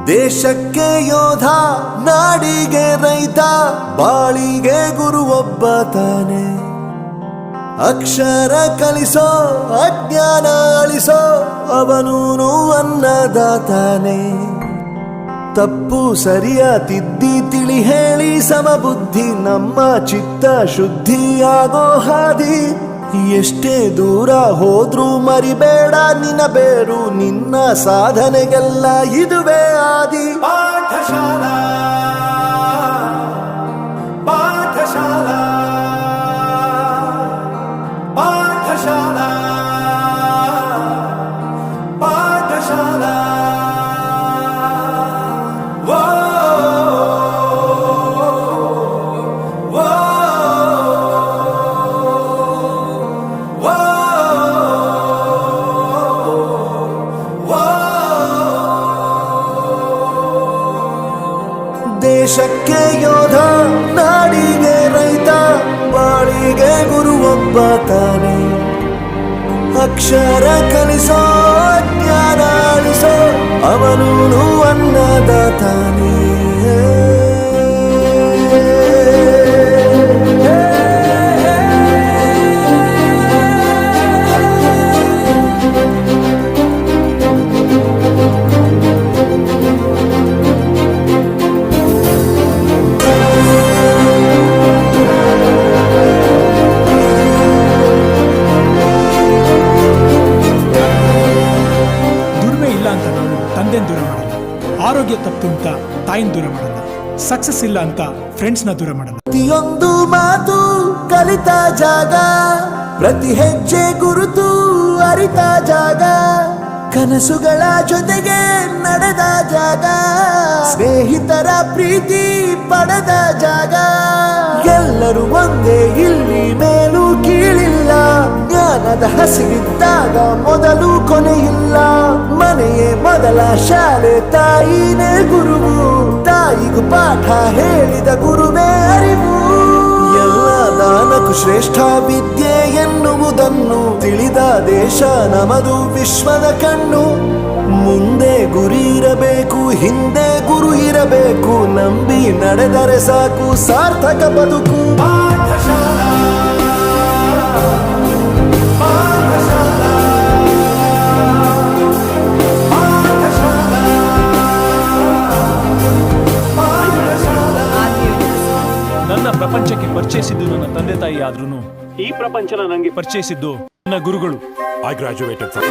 ದೇಶಕ್ಕೆ ಯೋಧ, ನಾಡಿಗೆ ರೈತ, ಬಾಳಿಗೆ ಗುರು ಒಬ್ಬ ತಾನೆ. ಅಕ್ಷರ ಕಲಿಸೋ, ಅಜ್ಞಾನ ಅಳಿಸೋ, ಅವನೂನು ಅನ್ನದಾತಾನೆ. ತಪ್ಪು ಸರಿಯ ತಿದ್ದಿ ತಿಳಿ ಹೇಳಿ ಸಮಬುದ್ಧಿ ನಮ್ಮ ಚಿತ್ತ ಶುದ್ಧಿಯಾಗೋ ಹಾದಿ. ಎಷ್ಟೇ ದೂರ ಹೋದ್ರೂ ಮರಿಬೇಡ ನಿನ್ನ ಬೇರು, ನಿನ್ನ ಸಾಧನೆಗೆಲ್ಲ ಇದುವೇ ಆದಿ. ಪಾಠಶಾಲಾ ಪಾಠಶಾಲಾ ಪಾಠಶಾಲಾ ಪಾಠಶಾಲಾ. ದೇಶಕ್ಕೆ ಯೋಧ, ನಾಡಿಗೆ ರೈತ, ಬಾಳಿಗೆ ಗುರು ಒಬ್ಬ ತಾನೆ. ಅಕ್ಷರ ಕಲಿಸೋ, ಜ್ಞಾನ ಅಳಿಸೋ, ಅವನೂನು ಅನ್ನದಾತಾನೆ. ಆರೋಗ್ಯ ತಪ್ಪು ಅಂತ ತಾಯಿನ ದೂರ ಮಾಡಲ್ಲ, ಸಕ್ಸಸ್ ಇಲ್ಲ ಅಂತ ಫ್ರೆಂಡ್ಸ್ ನ ದೂರ ಮಾಡಲ್ಲ. ಪ್ರತಿಯೊಂದು ಮಾತು ಕಲಿತ ಜಾಗ, ಪ್ರತಿ ಹೆಜ್ಜೆ ಗುರುತು ಅರಿತ ಜಾಗ, ಕನಸುಗಳ ಜೊತೆಗೆ ನಡೆದ ಜಾಗ, ಸ್ನೇಹಿತರ ಪ್ರೀತಿ ಪಡೆದ ಜಾಗ. ಎಲ್ಲರೂ ಒಂದೇ, ಇಲ್ಲಿ ಮೇಲೂ ಕೀಳಿಲ್ಲ, ಜ್ಞಾನದ ಹಸಿವಿದ್ದಾಗ ಮೊದಲು ಕೊನೆಯಿಲ್ಲ. ಮನೆಯೇ ಮೊದಲ ಶಾಲೆ, ತಾಯಿನೇ ಗುರುವು, ತಾಯಿಗೂ ಪಾಠ ಹೇಳಿದ ಗುರುವೇ ಅರಿವು. ಎಲ್ಲ ದಾನಕ್ಕೂ ಶ್ರೇಷ್ಠ ವಿದ್ಯೆ ಎನ್ನುವುದನ್ನು ತಿಳಿದ ದೇಶ ನಮದು, ವಿಶ್ವದ ಕಣ್ಣು. ಮುಂದೆ ಗುರಿ ಇರಬೇಕು, ಹಿಂದೆ ಗುರು ಇರಬೇಕು, ನಂಬಿ ನಡೆದರೆ ಸಾಕು ಸಾರ್ಥಕ ಬದುಕು. ಪಾಠಶಾಲಾ ಪಾಠಶಾಲಾ ಪಾಠಶಾಲಾ ಪಾಠಶಾಲಾ. ನನ್ನ ಪ್ರಪಂಚಕ್ಕೆ ಪರಿಚಯಿಸಿದ್ದು ನನ್ನ ತಂದೆ ತಾಯಿ ಆದ್ರೂ ಈ ಪ್ರಪಂಚನ ನನಗೆ ಪರಿಚಯಿಸಿದ್ದು ನನ್ನ ಗುರುಗಳು. I graduated from